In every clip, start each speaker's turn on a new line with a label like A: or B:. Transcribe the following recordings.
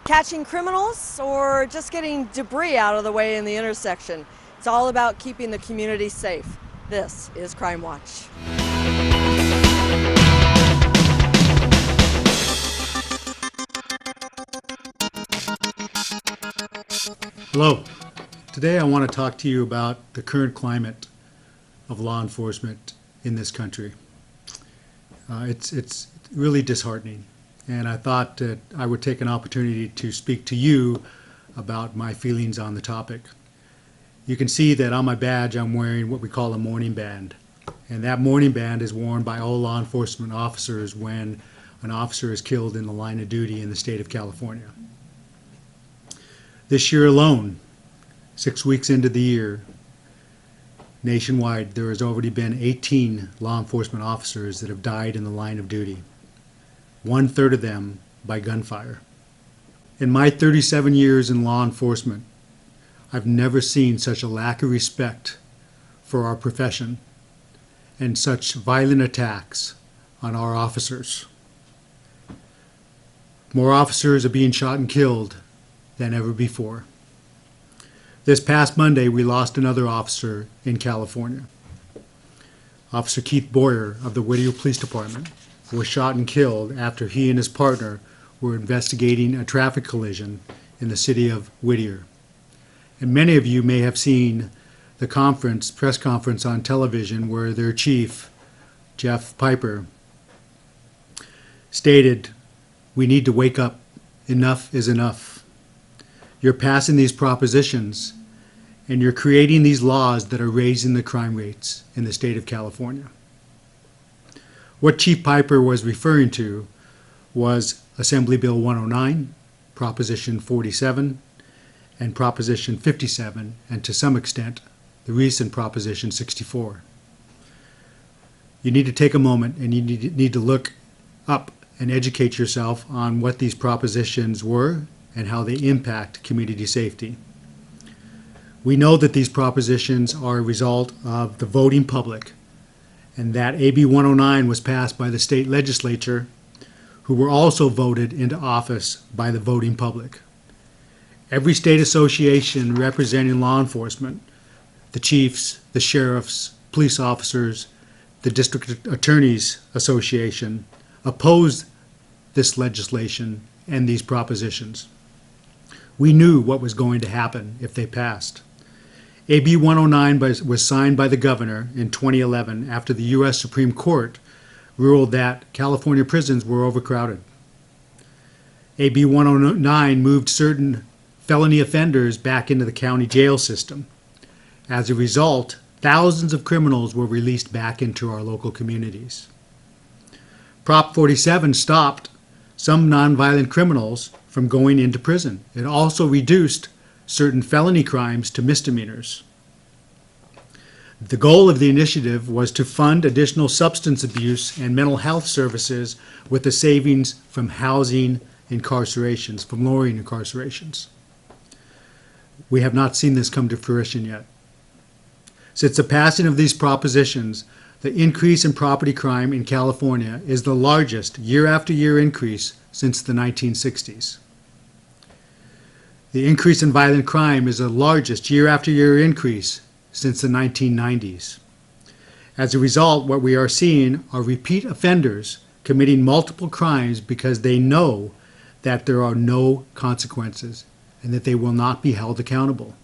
A: catching criminals or just getting debris out of the way in the intersection. It's all about keeping the community safe. This is Crime Watch.
B: Hello. Today I want to talk to you about the current climate of law enforcement in this country. It's really disheartening, and I thought that I would take an opportunity to speak to you about my feelings on the topic. You can see that on my badge I'm wearing what we call a mourning band, and that mourning band is worn by all law enforcement officers when an officer is killed in the line of duty in the state of California. This year alone, 6 weeks into the year, nationwide, there has already been 18 law enforcement officers that have died in the line of duty, 1/3 of them by gunfire. In my 37 years in law enforcement, I've never seen such a lack of respect for our profession and such violent attacks on our officers. More officers are being shot and killed than ever before. This past Monday, we lost another officer in California. Officer Keith Boyer of the Whittier Police Department was shot and killed after he and his partner were investigating a traffic collision in the city of Whittier. And many of you may have seen the press conference on television where their chief, Jeff Piper, stated, "We need to wake up. Enough is enough. You're passing these propositions and you're creating these laws that are raising the crime rates in the state of California." What Chief Piper was referring to was Assembly Bill 109, Proposition 47, and Proposition 57, and to some extent, the recent Proposition 64. You need to take a moment and you need to look up and educate yourself on what these propositions were and how they impact community safety. We know that these propositions are a result of the voting public, and that AB 109 was passed by the state legislature, who were also voted into office by the voting public. Every state association representing law enforcement, the chiefs, the sheriffs, police officers, the district attorneys association, opposed this legislation and these propositions. We knew what was going to happen if they passed. AB 109 was signed by the governor in 2011 after the U.S. Supreme Court ruled that California prisons were overcrowded. AB 109 moved certain felony offenders back into the county jail system. As a result, thousands of criminals were released back into our local communities. Prop 47 stopped some nonviolent criminals from going into prison. It also reduced certain felony crimes to misdemeanors. The goal of the initiative was to fund additional substance abuse and mental health services with the savings from housing incarcerations, from lowering incarcerations. We have not seen this come to fruition yet. Since the passing of these propositions, the increase in property crime in California is the largest year after year increase since the 1960s. The increase in violent crime is the largest year after year increase since the 1990s. As a result, what we are seeing are repeat offenders committing multiple crimes because they know that there are no consequences and that they will not be held accountable.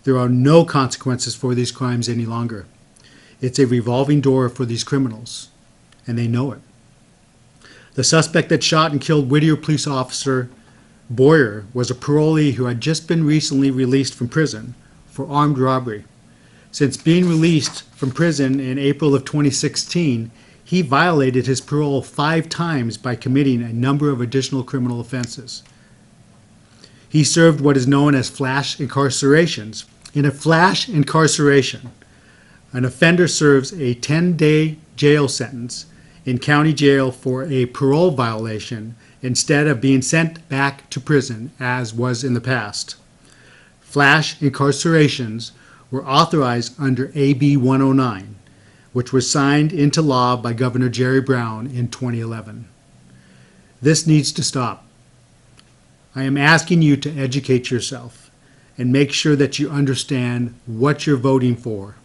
B: There are no consequences for these crimes any longer. It's a revolving door for these criminals, and they know it. The suspect that shot and killed Whittier police officer Boyer was a parolee who had just been recently released from prison for armed robbery. Since being released from prison in April of 2016, he violated his parole 5 times by committing a number of additional criminal offenses. He served what is known as flash incarcerations. In a flash incarceration, an offender serves a 10-day jail sentence in county jail for a parole violation instead of being sent back to prison as was in the past. Flash incarcerations were authorized under AB 109, which was signed into law by Governor Jerry Brown in 2011. This needs to stop. I am asking you to educate yourself and make sure that you understand what you're voting for.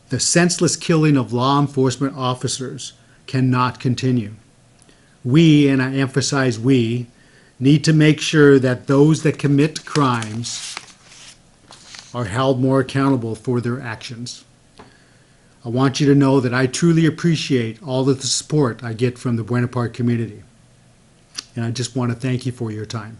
B: The senseless killing of law enforcement officers cannot continue. We, and I emphasize we, need to make sure that those that commit crimes are held more accountable for their actions. I want you to know that I truly appreciate all of the support I get from the Buena Park community. And I just want to thank you for your time.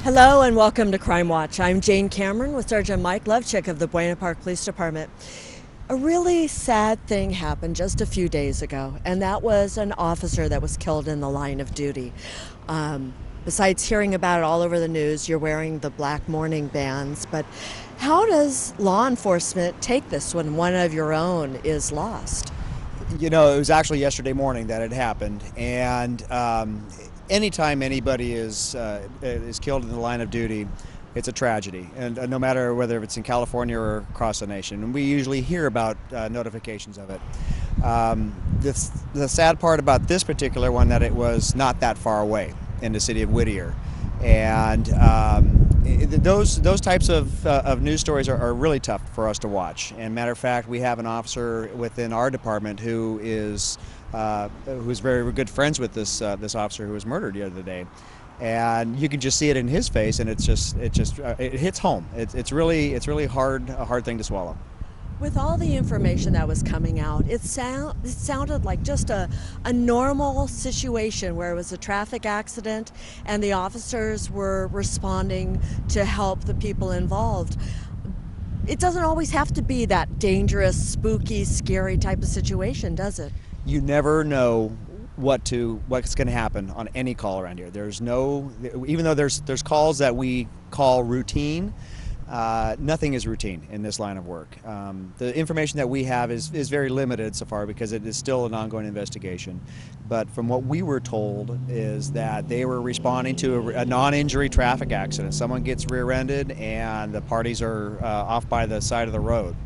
A: Hello and welcome to Crime Watch. I'm Jane Cameron with Sergeant Mike Lovchick of the Buena Park Police Department. A really sad thing happened just a few days ago, and that was an officer that was killed in the line of duty. Besides hearing about it all over the news, you're wearing the black mourning bands, but how does law enforcement take this when one of your own is lost?
C: You know, it was actually yesterday morning that it happened, and anytime anybody is killed in the line of duty, it's a tragedy, and no matter whether it's in California or across the nation. And we usually hear about notifications of it. The sad part about this particular one, that it was not that far away in the city of Whittier, and those types of news stories are really tough for us to watch. And matter of fact, we have an officer within our department who is very good friends with this officer who was murdered the other day, and you can just see it in his face, and it hits home. It's really a hard thing to swallow.
A: With all the information that was coming out, it sounded like just a normal situation where it was a traffic accident and the officers were responding to help the people involved. It doesn't always have to be that dangerous, spooky, scary type of situation, does it?
C: You never know what's going to happen on any call around here. Even though there's calls that we call routine, nothing is routine in this line of work. The information that we have is very limited so far because it is still an ongoing investigation. But from what we were told is that they were responding to a non-injury traffic accident. Someone gets rear-ended and the parties are off by the side of the road.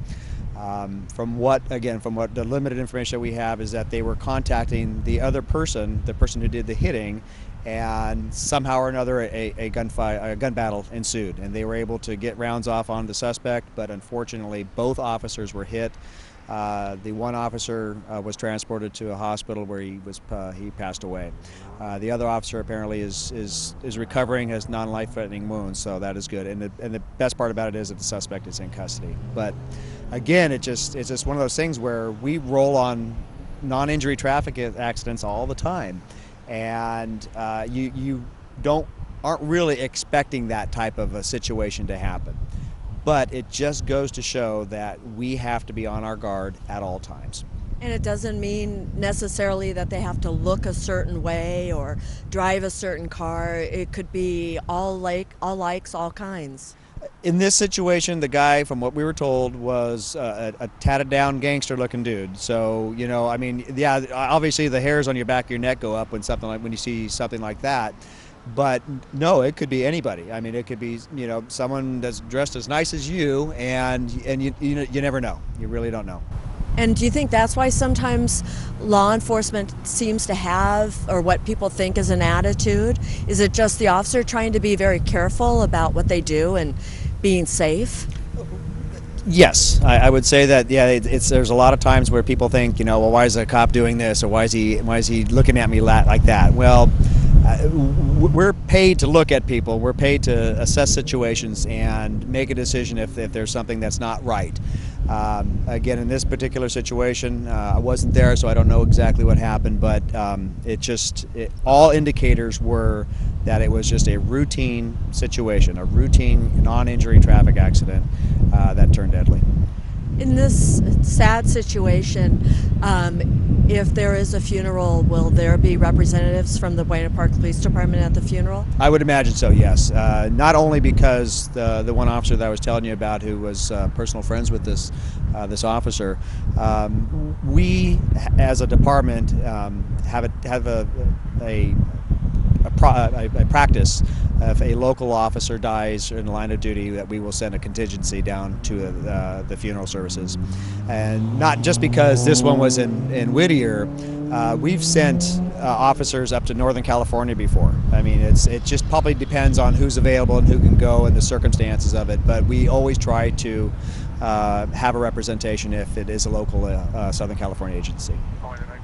C: From what the limited information that we have is that they were contacting the other person, the person who did the hitting, and somehow or another a gun battle ensued, and they were able to get rounds off on the suspect, but unfortunately both officers were hit. The one officer was transported to a hospital where he passed away. The other officer apparently is recovering, has non-life-threatening wounds, so that is good. And the best part about it is that the suspect is in custody. But again, it's just one of those things where we roll on non-injury traffic accidents all the time, and you aren't really expecting that type of a situation to happen. But it just goes to show that we have to be on our guard at all times.
A: And it doesn't mean necessarily that they have to look a certain way or drive a certain car. It could be all likes, all kinds.
C: In this situation, the guy, from what we were told, was a tatted down gangster looking dude. So, you know, I mean, yeah, obviously the hairs on your back of your neck go up when you see something like that. But no, it could be anybody. I mean, it could be, you know, someone that's dressed as nice as you, and you never know. You really don't know.
A: And do you think that's why sometimes law enforcement seems to have, or what people think is an attitude? Is it just the officer trying to be very careful about what they do and being safe?
C: Yes, I would say that. Yeah, there's a lot of times where people think, you know, well, why is a cop doing this, or why is he looking at me like that? Well, we're paid to look at people. We're paid to assess situations and make a decision if there's something that's not right. Again, in this particular situation, I wasn't there, so I don't know exactly what happened, but all indicators were that it was just a routine situation, a routine non-injury traffic accident that turned deadly.
A: In this sad situation, if there is a funeral, will there be representatives from the Buena Park Police Department at the funeral?
C: I would imagine so, yes. Not only because the one officer that I was telling you about, who was personal friends with this officer, we as a department have a practice. If a local officer dies in the line of duty, that we will send a contingency down to the funeral services. And not just because this one was in Whittier, we've sent officers up to Northern California before. I mean, it just probably depends on who's available and who can go and the circumstances of it, but we always try to have a representation if it is a local Southern California agency.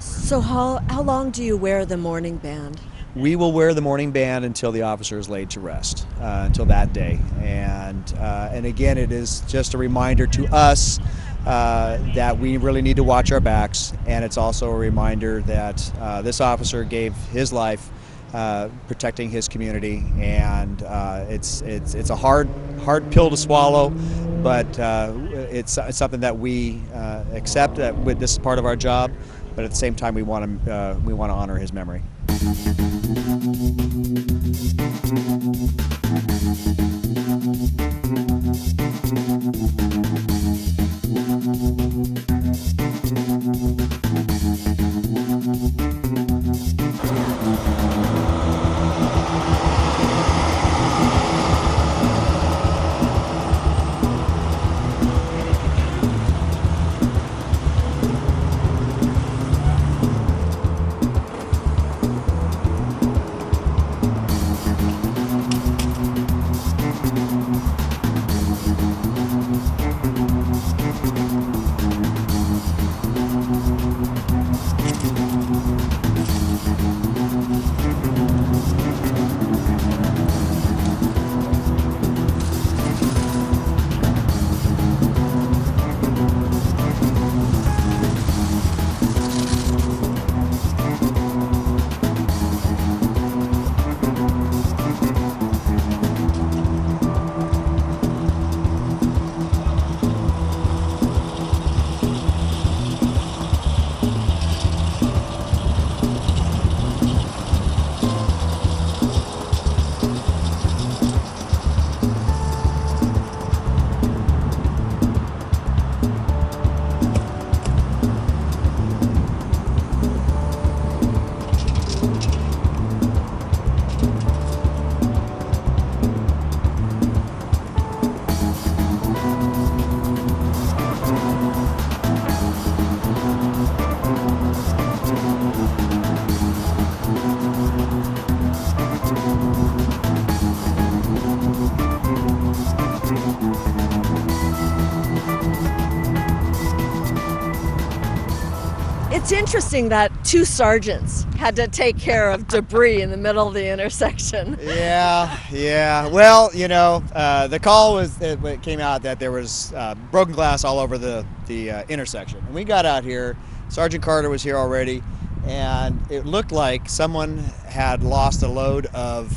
A: So how long do you wear the mourning band?
C: We will wear the mourning band until the officer is laid to rest, until that day. And again, it is just a reminder to us that we really need to watch our backs, and it's also a reminder that this officer gave his life protecting his community, and it's a hard pill to swallow, but it's something that we accept, that this is part of our job, but at the same time we want to honor his memory.
A: It's interesting that two sergeants had to take care of debris in the middle of the intersection.
C: Yeah. Well, the call it came out that there was broken glass all over the intersection. And we got out here, Sergeant Carter was here already, and it looked like someone had lost a load of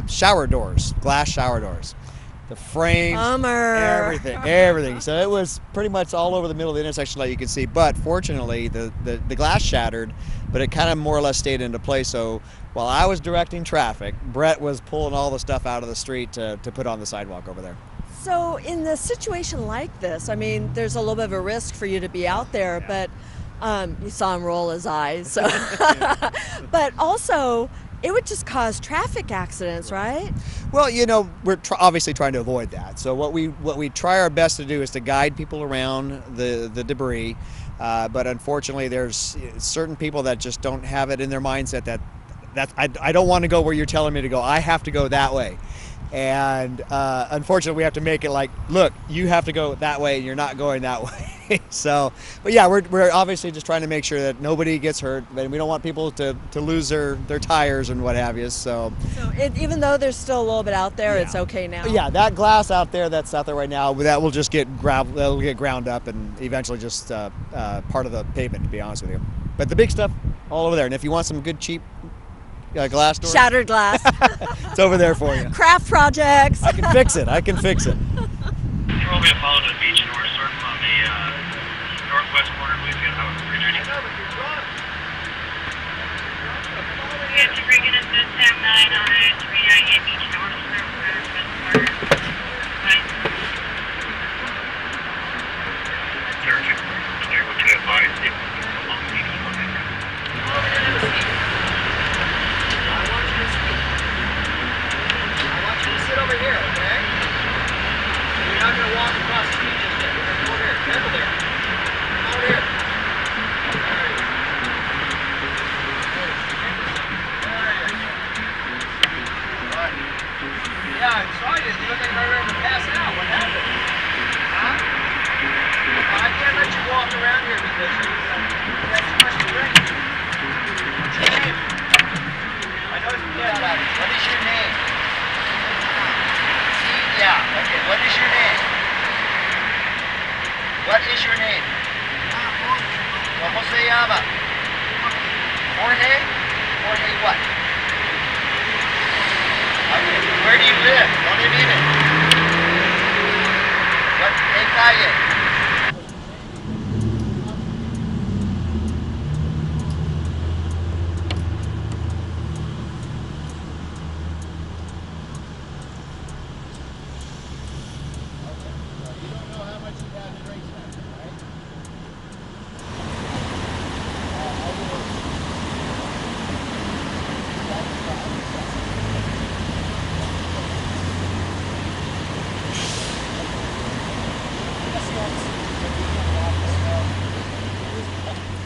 C: shower doors, glass shower doors. The frames, everything. So it was pretty much all over the middle of the intersection, like you can see. But fortunately, the glass shattered, but it kind of more or less stayed into place. So while I was directing traffic, Brett was pulling all the stuff out of the street to put on the sidewalk over there.
A: So in a situation like this, I mean, there's a little bit of a risk for you to be out there, but you saw him roll his eyes. So. But also, it would just cause traffic accidents, right?
C: Well, we're obviously trying to avoid that. So what we try our best to do is to guide people around the debris. But unfortunately, there's certain people that just don't have it in their mindset that I don't want to go where you're telling me to go. I have to go that way. And unfortunately, we have to make it like, look, you have to go that way, and you're not going that way. So, but yeah, we're obviously just trying to make sure that nobody gets hurt, and we don't want people to lose their tires and what have you. So
A: even though there's still a little bit out there, it's okay now.
C: Yeah, that glass that's out there right now, that will just get ground up and eventually just part of the pavement, to be honest with you. But the big stuff all over there, and if you want some good cheap glass doors,
A: shattered glass,
C: it's over there for you.
A: Craft projects.
C: I can fix it.
D: There will be a follow to the beach in order What is your name? ¿Cómo se llama? Jorge? Jorge what? Okay. Where do you live? ¿Dónde vive? What? ¿En calle?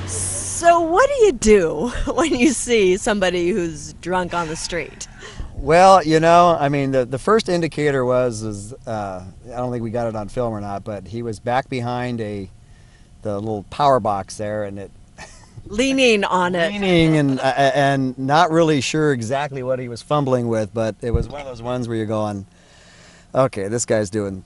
A: So what do you do when you see somebody who's drunk on the street?
C: Well, you know, I mean, the first indicator was I don't think we got it on film or not, but he was back behind the little power box there, and it
A: Leaning on it.
C: leaning and not really sure exactly what he was fumbling with, but it was one of those ones where you're going, okay, this guy's doing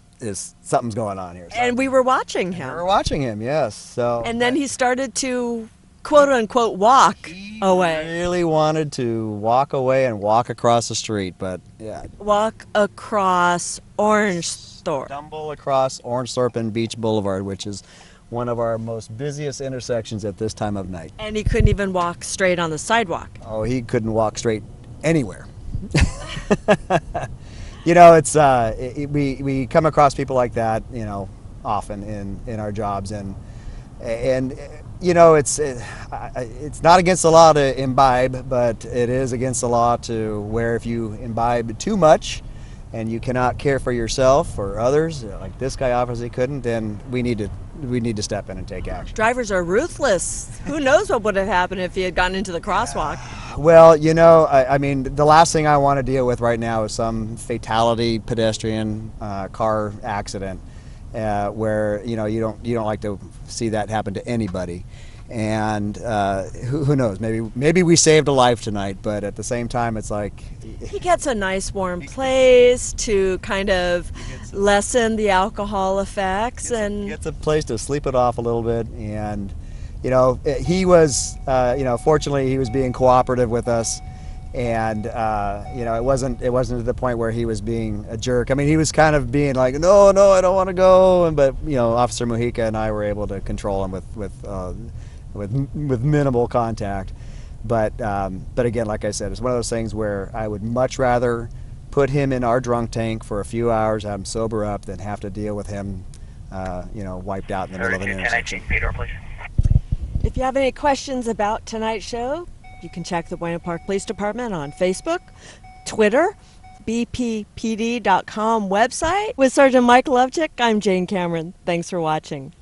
C: something's going on here.
A: And we were watching
C: We
A: him.
C: were watching him, yes. So
A: And then he started to quote unquote walk
C: he
A: away.
C: really wanted to walk away and walk across the street, but yeah,
A: Walk across Orange Thorpe.
C: stumble across Orange Thorpe and Beach Boulevard, which is one of our most busiest intersections at this time of night.
A: And he couldn't even walk straight on the sidewalk.
C: Oh, he couldn't walk straight anywhere. You know, it's we come across people like that, you know, often in our jobs, and you know, it's not against the law to imbibe, but it is against the law to where if you imbibe too much and you cannot care for yourself or others, like this guy obviously couldn't, then we need to step in and take action.
A: Drivers are ruthless. Who knows what would have happened if he had gotten into the crosswalk?
C: Well, you know, I mean, the last thing I want to deal with right now is some fatality pedestrian car accident where you know you don't like to see that happen to anybody. And who knows? Maybe we saved a life tonight, but at the same time, it's like
A: He gets a nice warm place to kind of lessen the alcohol effects, and
C: gets a place to sleep it off a little bit. And you know, he was, you know, fortunately he was being cooperative with us, and you know, it wasn't to the point where he was being a jerk. I mean, he was kind of being like, no, I don't want to go, but you know, Officer Mujica and I were able to control him with minimal contact. But again, like I said, it's one of those things where I would much rather put him in our drunk tank for a few hours, have him sober up, than have to deal with him, you know, wiped out in the middle of an intersection.
A: if you have any questions about tonight's show, you can check the Buena Park Police Department on Facebook, Twitter, bppd.com website. With Sergeant Mike Lovchick, I'm Jane Cameron. Thanks for watching.